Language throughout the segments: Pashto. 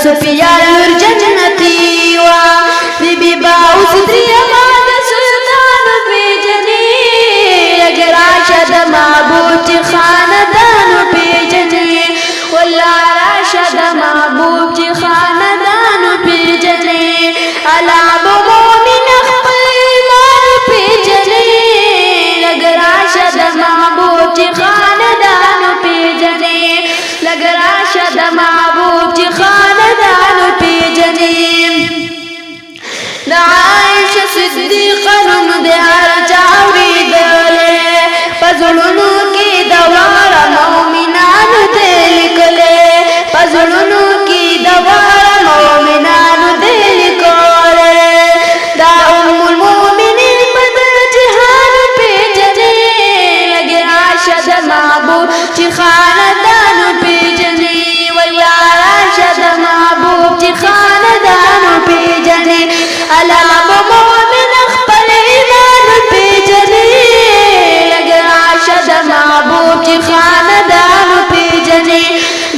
سفیان نور جنتی وا بی بی باوس دريما د سلطان پیجنی اگر راشد معبود خاندان پیجنی والله راشد معبود خاندان پیجنی الا بمؤمن خپل ایمان پیجنی اگر راشد معبود خاندان پیجنی اگر راشد معبود خاندان پیجنی دا عائشہ صدیقہ نوم دے ہر چاوری دلے پزړونو کې دوار مومنانو دے لکلے پزړونو کې دوار مومنانو دے لکلے دا ام المؤمنین بدر جهان پیجنے لگے راشد معبود چی خاندان پیجنے واللہ راشد معبود چی خاندان پیجنے الا بمؤمن خپل ایمان پیجنی لگ راشد معبود چی خاندان پیجنی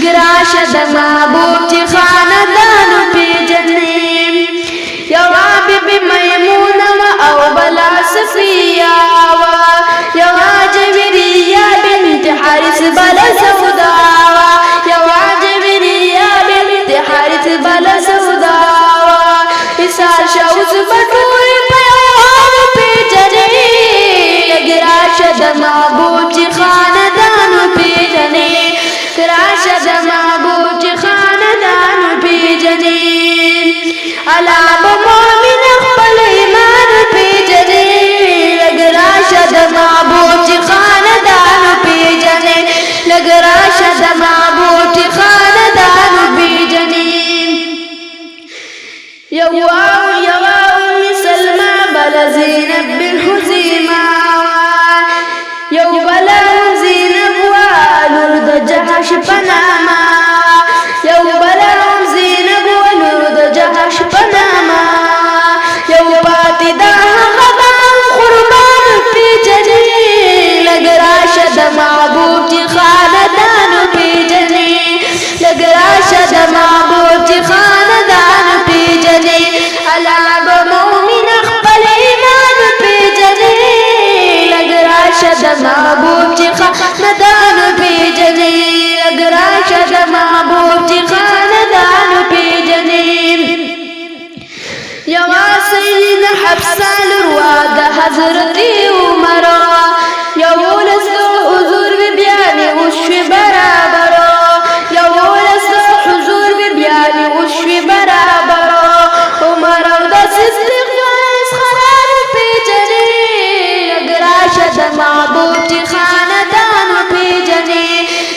گراشد معبود چی خاندان پیجنی یوا بی بی میمونہ او بلا صفیہ یوا جویریہ بنت حارث بلا سودا یوا جویریہ بنت حارث بلا سودا سار شاوز بطور پیوان پیجنے لگ راشد معبود چی خاندان پیجنے راشد معبود چی خاندان پیجنے الا بمؤمن خپل ایمان پیجنے لگ راشد معبود چی خاندان پیجنے لگ راشد معبود چی خاندان پیجنے یواو سلمہ بلا زینب بن حزیمہ یو بلا زینب والور د جحش پناما یو بلا زینب والور د جحش پناما یو پاتی دا غبان قربان پیجنی لگ راشد معبود چی خاندان پیجنی لگ راشد معبود چی خاندان پیجنی الا بمؤمن خپل ایمان پیجنی لگ راشد معبود چی خاندان پیجنی لگ راشد معبود چی خاندان پیجنی یوا سید حفصہ لروا دا حضرت عمر یولس حضور بیانی وشوی برابر یولس حضور بیانی وشوی برابر عمر او دا صدیق نویس خرار پیجنی لگ راشد معبود چی خاندان پیجنی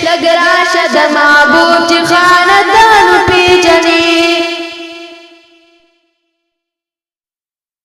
لگ راشد معبود